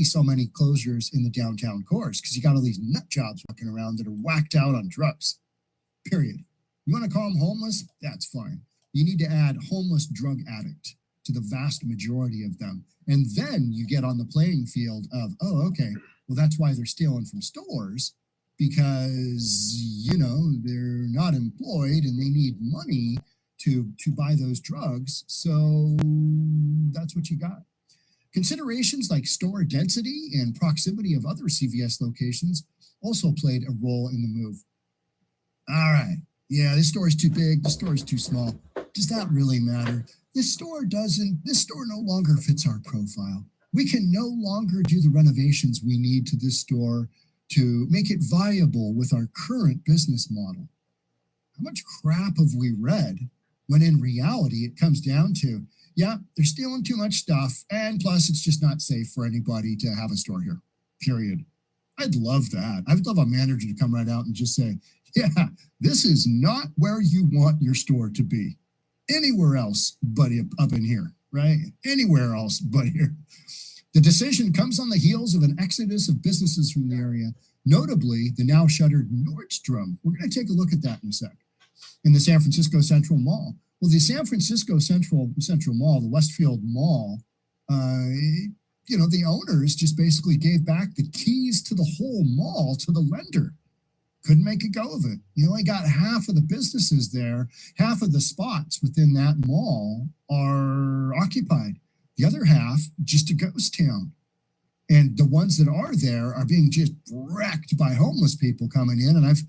so many closures in the downtown cores because you got all these nut jobs walking around that are whacked out on drugs, period. You want to call them homeless? That's fine. You need to add homeless drug addict to the vast majority of them. And then you get on the playing field of, oh, okay, well, that's why they're stealing from stores because, they're not employed and they need money to buy those drugs. So that's what you got. Considerations like store density and proximity of other CVS locations also played a role in the move. All right. Yeah, this store is too big. This store is too small. Does that really matter? This store no longer fits our profile. We can no longer do the renovations we need to this store to make it viable with our current business model. How much crap have we read when in reality it comes down to, yeah, they're stealing too much stuff, and plus it's just not safe for anybody to have a store here, period. I'd love that. I'd love a manager to come right out and just say, yeah, this is not where you want your store to be. Anywhere else but up in here, right? Anywhere else but here. The decision comes on the heels of an exodus of businesses from the area, notably the now shuttered Nordstrom. We're going to take a look at that in a sec. In the San Francisco Central Mall. Well, the San Francisco Central Mall, the Westfield Mall, the owners just basically gave back the keys to the whole mall to the lender. Couldn't make a go of it. You only got half of the businesses there. Half of the spots within that mall are occupied. The other half, just a ghost town. And the ones that are there are being just wrecked by homeless people coming in. And I've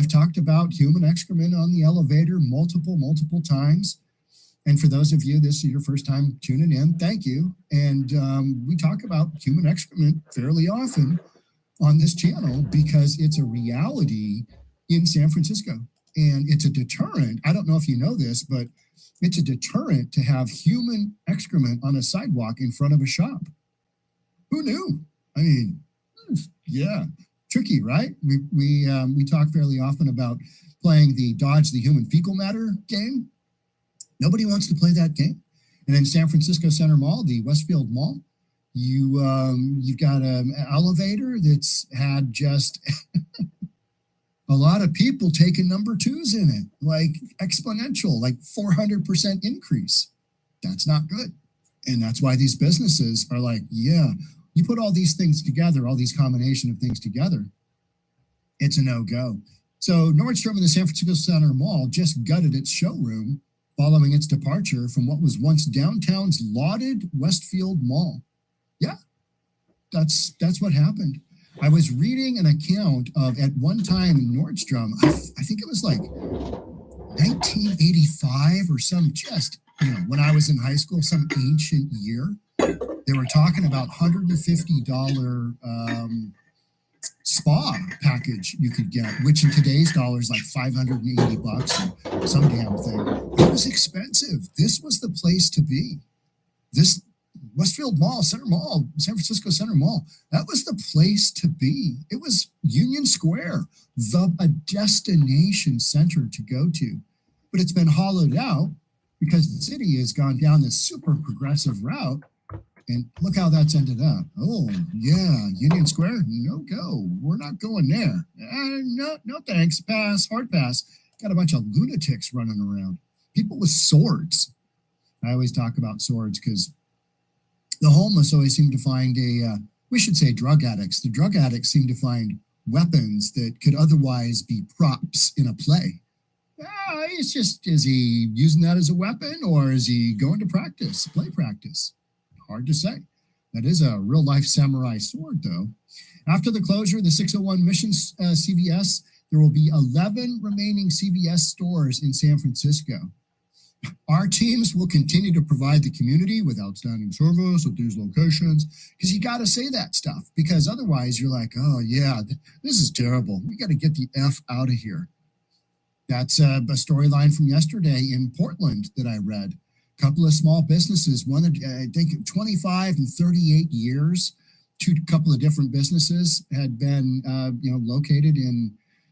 talked about human excrement on the elevator multiple times. And for those of you, this is your first time tuning in, thank you. And we talk about human excrement fairly often on this channel because it's a reality in San Francisco. And it's a deterrent. I don't know if you know this, but it's a deterrent to have human excrement on a sidewalk in front of a shop. Who knew? I mean, yeah, tricky, right? We talk fairly often about playing the Dodge the Human Fecal Matter game. Nobody wants to play that game. And in San Francisco Center Mall, the Westfield Mall, you've got an elevator that's had just a lot of people taking number twos in it, like exponential, like 400% increase. That's not good. And that's why these businesses are like, yeah, you put all these things together, all these combination of things together, it's a no-go. So Nordstrom in the San Francisco Center Mall just gutted its showroom following its departure from what was once downtown's lauded Westfield Mall. Yeah, that's what happened. I was reading an account of at one time in Nordstrom, I think it was like 1985 or some when I was in high school, some ancient year. They were talking about $150 spa package you could get, which in today's dollars like $580 or some damn thing. It was expensive. This was the place to be. This Westfield Mall, Center Mall, San Francisco Center Mall, that was the place to be. It was Union Square, a destination center to go to. But it's been hollowed out because the city has gone down this super progressive route. And look how that's ended up. Oh, yeah, Union Square, no go. We're not going there. No thanks. Pass, hard pass. Got a bunch of lunatics running around. People with swords. I always talk about swords because the homeless always seem to find we should say drug addicts. The drug addicts seem to find weapons that could otherwise be props in a play. It's just, is he using that as a weapon or is he going to practice, play practice? Hard to say. That is a real life samurai sword, though. After the closure of the 601 Mission CVS, there will be 11 remaining CVS stores in San Francisco. Our teams will continue to provide the community with outstanding service at these locations, because you got to say that stuff, because otherwise you're like, oh yeah, this is terrible. We got to get the F out of here. That's a storyline from yesterday in Portland that I read. A couple of small businesses, one I think 25 and 38 years, couple of different businesses had been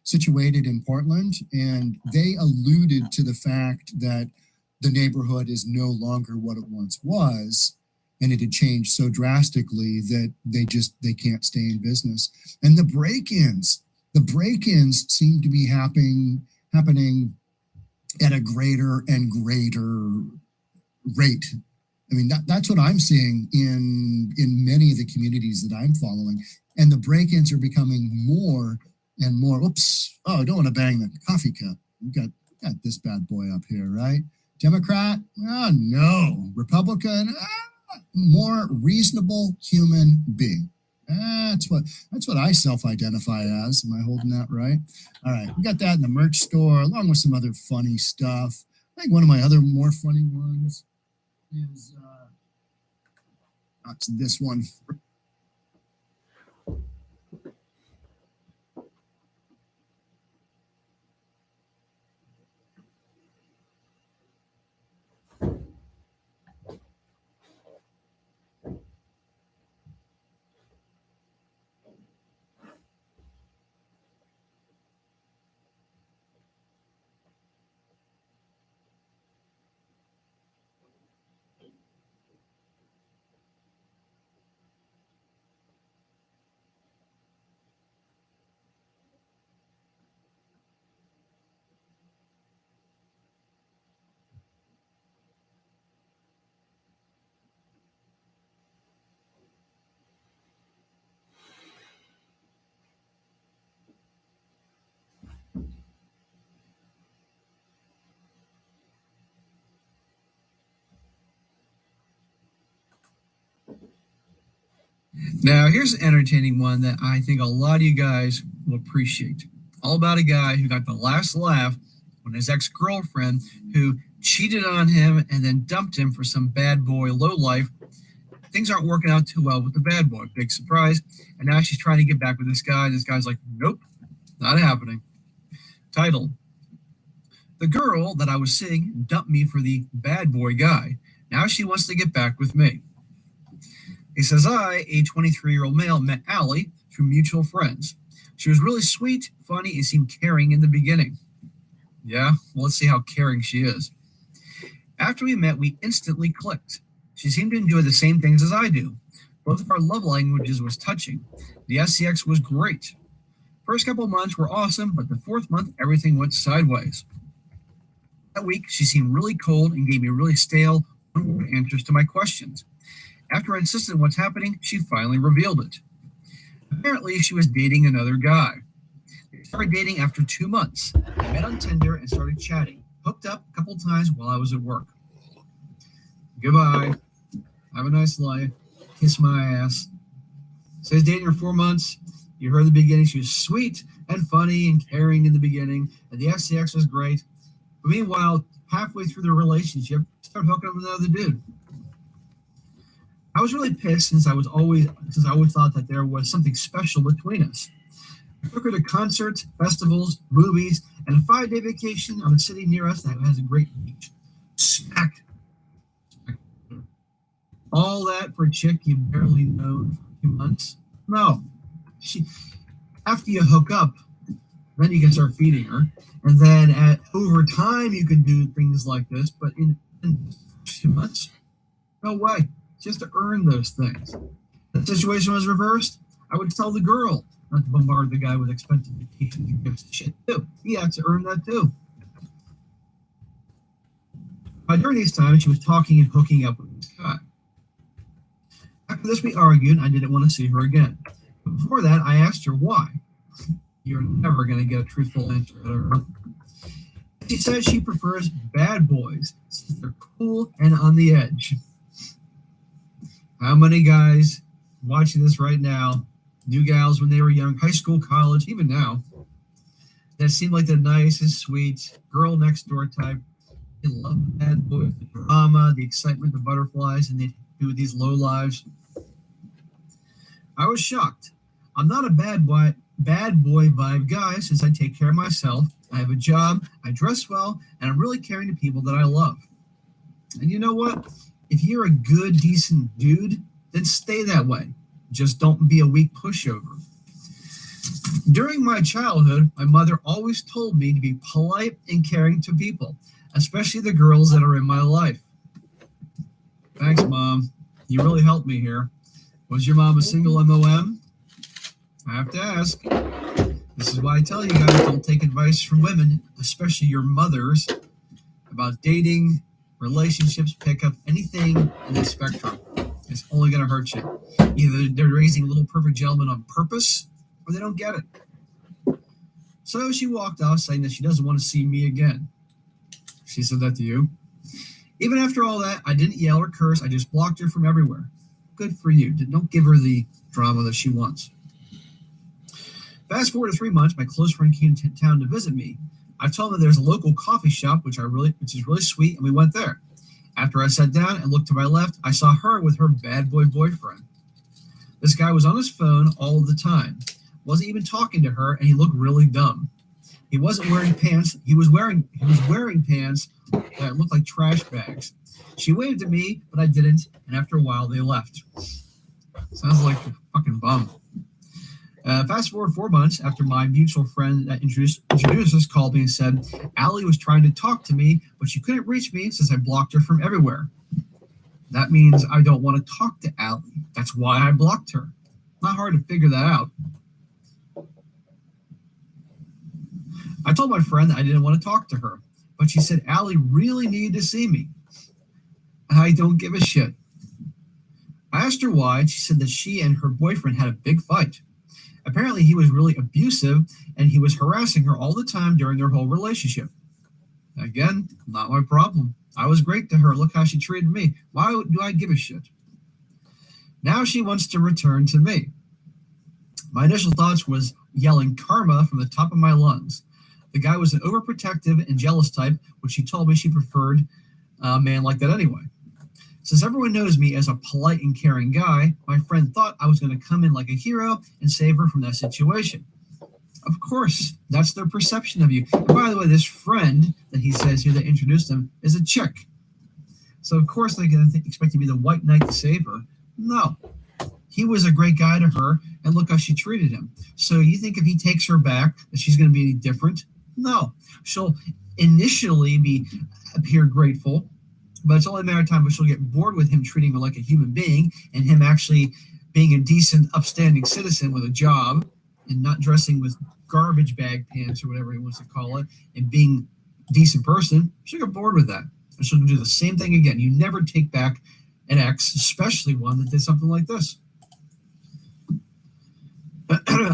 situated in Portland, and they alluded to the fact that the neighborhood is no longer what it once was, and it had changed so drastically that they can't stay in business. And the break-ins seem to be happening at a greater and greater rate. I mean, that's what I'm seeing in many of the communities that I'm following. And the break-ins are becoming more and more. Oops. Oh, I don't want to bang the coffee cup. We got this bad boy up here, right? Democrat? Oh, no. Republican? More reasonable human being. That's what I self-identify as. Am I holding that right? All right. We got that in the merch store along with some other funny stuff. I think one of my other more funny ones is that's this one. Now, here's an entertaining one that I think a lot of you guys will appreciate. All about a guy who got the last laugh when his ex-girlfriend, who cheated on him and then dumped him for some bad boy lowlife. Things aren't working out too well with the bad boy. Big surprise. And now she's trying to get back with this guy. This guy's like, nope, not happening. Title: The girl that I was seeing dumped me for the bad boy guy. Now she wants to get back with me. He says, I, a 23-year-old male, met Allie through mutual friends. She was really sweet, funny, and seemed caring in the beginning. Yeah, well, let's see how caring she is. After we met, we instantly clicked. She seemed to enjoy the same things as I do. Both of our love languages was touching. The sex was great. First couple months were awesome, but the fourth month, everything went sideways. That week, she seemed really cold and gave me really stale, one-word answers to my questions. After I insisted on what's happening, she finally revealed it. Apparently, she was dating another guy. They started dating after 2 months. They met on Tinder and started chatting. Hooked up a couple times while I was at work. Goodbye. Have a nice life. Kiss my ass. Says dating her 4 months. You heard the beginning. She was sweet and funny and caring in the beginning. And the sex was great. But meanwhile, halfway through the relationship, she started hooking up with another dude. I was really pissed since I always thought that there was something special between us. I took her to concerts, festivals, movies, and a 5-day vacation on a city near us that has a great beach. Smack. All that for a chick you barely know for a few months? No. After you hook up, then you can start feeding her. And then over time, you can do things like this. But in 2 months, no way. Just to earn those things. If the situation was reversed, I would tell the girl not to bombard the guy with expensive vacations and gifts and shit too. He had to earn that too. During these times, she was talking and hooking up with this guy. After this, we argued. I didn't want to see her again. But before that, I asked her why. You're never going to get a truthful answer out of her. She said she prefers bad boys since they're cool and on the edge. How many guys watching this right now, new gals when they were young, high school, college, even now, that seemed like the nicest, sweet, girl next door type? They love the bad boys, the drama, the excitement, the butterflies, and they do these low lives. I was shocked. I'm not a bad boy vibe guy since I take care of myself. I have a job, I dress well, and I'm really caring to people that I love. And you know what? If you're a good, decent dude, then stay that way. Just don't be a weak pushover. During my childhood, my mother always told me to be polite and caring to people, especially the girls that are in my life. Thanks, Mom. You really helped me here. Was your mom a single MOM? I have to ask. This is why I tell you guys, don't take advice from women, especially your mothers, about dating, relationships, pickup, anything in the spectrum. It's only going to hurt you. Either they're raising little perfect gentlemen on purpose, or they don't get it. So she walked off saying that she doesn't want to see me again. She said that to you? Even after all that, I didn't yell or curse. I just blocked her from everywhere. Good for you. Don't give her the drama that she wants. Fast forward to 3 months, my close friend came to town to visit me. I told him that there's a local coffee shop, which is really sweet, and we went there. After I sat down and looked to my left, I saw her with her bad boy boyfriend. This guy was on his phone all the time. Wasn't even talking to her, and he looked really dumb. He wasn't wearing pants. He was wearing pants that looked like trash bags. She waved at me, but I didn't, and after a while, they left. Sounds like a fucking bum. Fast forward 4 months after my mutual friend that introduced us called me and said, Allie was trying to talk to me, but she couldn't reach me since I blocked her from everywhere. That means I don't want to talk to Allie. That's why I blocked her. Not hard to figure that out. I told my friend that I didn't want to talk to her, but she said Allie really needed to see me. I don't give a shit. I asked her why, and she said that she and her boyfriend had a big fight. Apparently, he was really abusive, and he was harassing her all the time during their whole relationship. Again, not my problem. I was great to her. Look how she treated me. Why do I give a shit? Now she wants to return to me. My initial thoughts was yelling karma from the top of my lungs. The guy was an overprotective and jealous type, which she told me she preferred a man like that anyway. Since everyone knows me as a polite and caring guy, my friend thought I was going to come in like a hero and save her from that situation. Of course, that's their perception of you. And by the way, this friend that he says here that introduced him is a chick. So of course they're going to expect to be the white knight to save her. No. He was a great guy to her, and look how she treated him. So you think if he takes her back that she's going to be any different? No. She'll initially appear grateful, but it's only a matter of time before she'll get bored with him treating her like a human being and him actually being a decent, upstanding citizen with a job and not dressing with garbage bag pants or whatever he wants to call it and being a decent person. She'll get bored with that. And she'll do the same thing again. You never take back an ex, especially one that did something like this.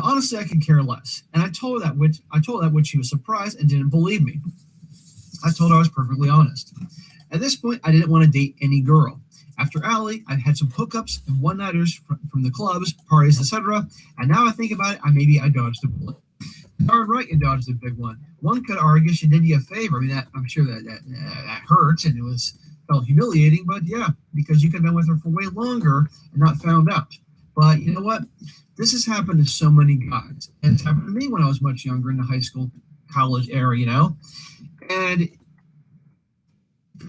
Honestly, I could care less. And I told her that which she was surprised and didn't believe me. I told her I was perfectly honest. At this point, I didn't want to date any girl. After Allie, I've had some hookups and one-nighters from the clubs, parties, etc. And now I think about it, I dodged a bullet. Darn right, you dodged a big one. One could argue she did you a favor. I mean, I'm sure that hurt and felt humiliating, but yeah, because you could have been with her for way longer and not found out. But you know what? This has happened to so many guys. And it's happened to me when I was much younger in the high school, college era, And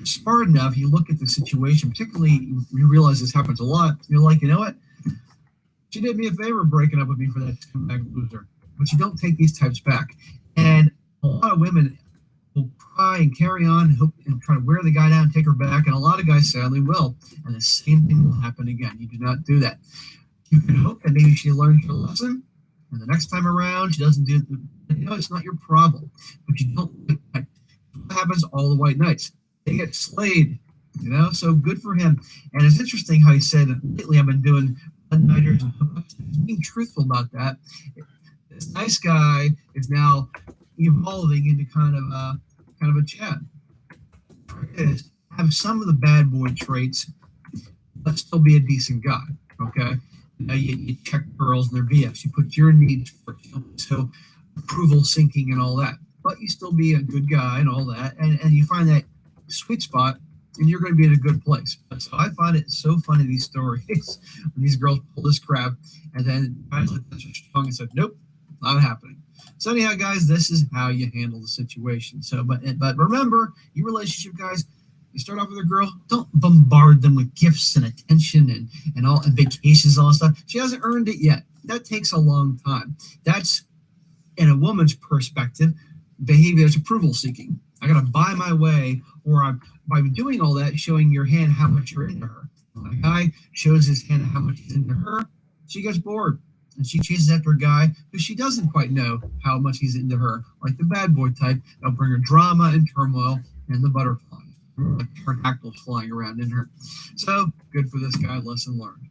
smart enough, you look at the situation, particularly you realize this happens a lot. You're like, you know what? She did me a favor breaking up with me for that scumbag loser. But you don't take these types back. And a lot of women will cry and carry on and hope and try to wear the guy down and take her back. And a lot of guys sadly will. And the same thing will happen again. You do not do that. You can hope that maybe she learns her lesson, and the next time around she doesn't do it. It's not your problem. But you don't. What happens to all the white knights? They get slayed. So good for him. And it's interesting how he said lately I've been doing one-nighters and hookups. Being truthful about that. This nice guy is now evolving into kind of a Chad. Is have some of the bad boy traits, but still be a decent guy. Okay. You check girls and their BFs. You put your needs first. So approval sinking and all that. But you still be a good guy and all that. And you find that sweet spot and you're going to be in a good place. So I find it so funny, these stories, when these girls pull this crap and then guys like this are strong and said, nope, not happening. So anyhow, guys, this is how you handle the situation. So, but remember, your relationship, guys, you start off with a girl, don't bombard them with gifts and attention and all and vacations, all that stuff. She hasn't earned it yet. That takes a long time. That's, in a woman's perspective, behavior that's approval seeking. I got to buy my way, or by doing all that, showing your hand how much you're into her. A guy shows his hand how much he's into her. She gets bored and she chases after a guy who she doesn't quite know how much he's into her, like the bad boy type. That'll bring her drama and turmoil and the butterflies, like pterodactyls flying around in her. So good for this guy. Lesson learned.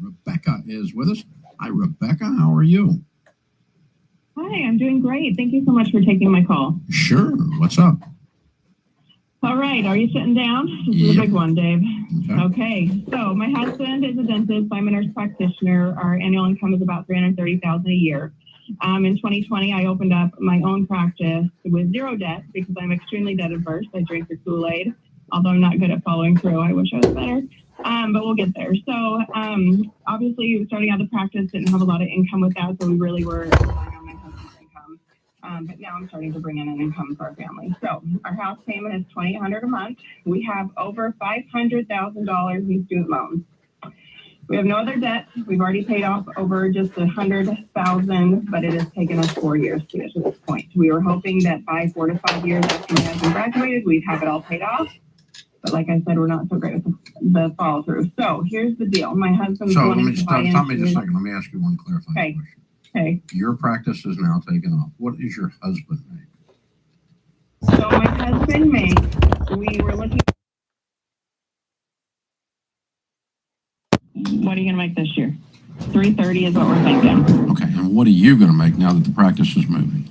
Rebecca is with us. Hi, Rebecca. How are you? Hi, I'm doing great. Thank you so much for taking my call. Sure. What's up? All right, are you sitting down? This is a big one, Dave. Okay. Okay, so my husband is a dentist. I'm a nurse practitioner. Our annual income is about $330,000 a year. In 2020, I opened up my own practice with zero debt because I'm extremely debt averse. I drink the Kool-Aid, although I'm not good at following through. I wish I was better, but we'll get there. So obviously, starting out the practice, didn't have a lot of income with that, so we really were relying on my husband's income. But now I'm starting to bring in an income for our family. So our house payment is $2,800 a month. We have over $500,000 in student loans. We have no other debt. We've already paid off over just $100,000, but it has taken us 4 years to get to this point. We were hoping that by 4 to 5 years after my husband graduated, we'd have it all paid off. But like I said, we're not so great with the follow through. So here's the deal. My husband's So let wanting me to buy stop me just a into. second. Let me ask you one clarifying Okay. question. Okay. Your practice is now taken off. What is your husband make? So my husband makes. We were looking. What are you gonna make this year? 330 is what we're thinking. Okay. And what are you going to make now that the practice is moving?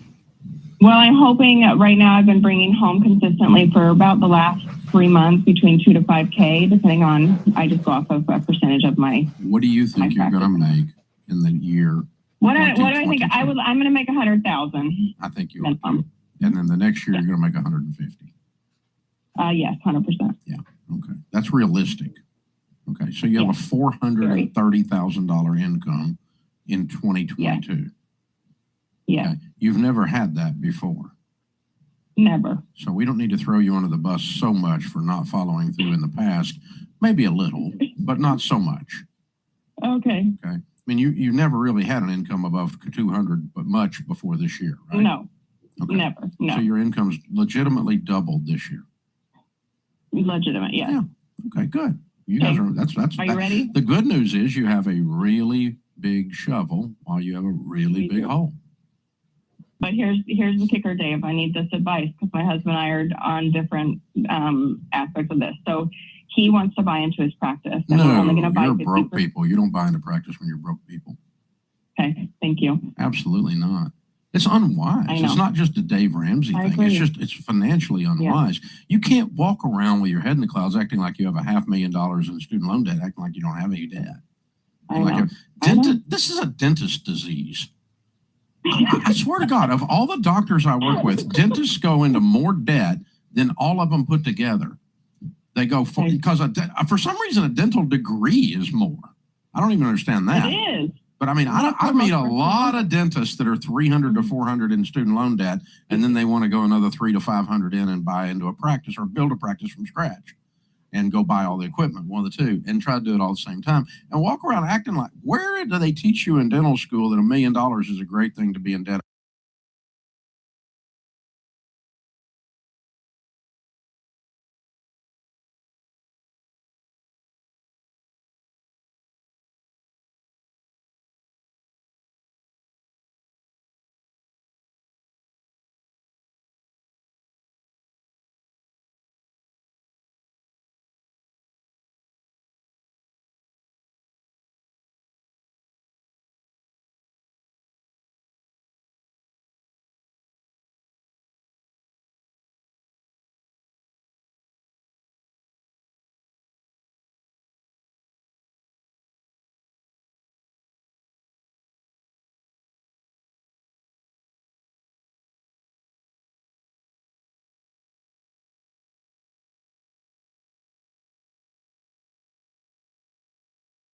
Well, I'm hoping right now I've been bringing home consistently for about the last 3 months between 2 to 5K, depending on, I just go off of a percentage of my. What do you think you're going to make in the year? What do I think? 2022? I'm going to make 100,000. I think you ought to. And then the next year you're going to make 150. Yes, 100%. Okay. That's realistic. Okay. So you have a $430,000 income in 2022. Yeah, Okay. You've never had that before. never. So we don't need to throw you under the bus so much for not following through in the past. Maybe a little, but not so much. Okay. I mean, you never really had an income above 200, but much before this year, right? No, Okay. never. No. So your income's legitimately doubled this year. Legitimate, yes. Yeah. Okay, good. You guys are, that's, Are you ready? the good news is you have a really big shovel while you have a really We big do. hole. But here's the kicker, Dave. I need this advice because my husband and I are on different aspects of this. So he wants to buy into his practice. And we're only going to buy you're 50%. broke people. You don't buy into practice when you're broke people. Okay, thank you. Absolutely not. It's unwise. I know. It's not just a Dave Ramsey I thing. agree. It's just, it's financially unwise. You can't walk around with your head in the clouds acting like you have $500,000 in student loan debt, acting like you don't have any debt. I Like know. a dentist, this is a dentist disease. I swear to God, of all the doctors I work with, dentists go into more debt than all of them put together. They go for, Right. because for some reason a dental degree is more. I don't even understand that. It is. But I mean, That's I the meet a most lot of dentists that are 300 to 400 in student loan debt, and then they want to go another 300 to 500 in and buy into a practice or build a practice from scratch and go buy all the equipment, one of the two, and try to do it all at the same time and walk around acting like, where do they teach you in dental school that $1 million is a great thing to be in debt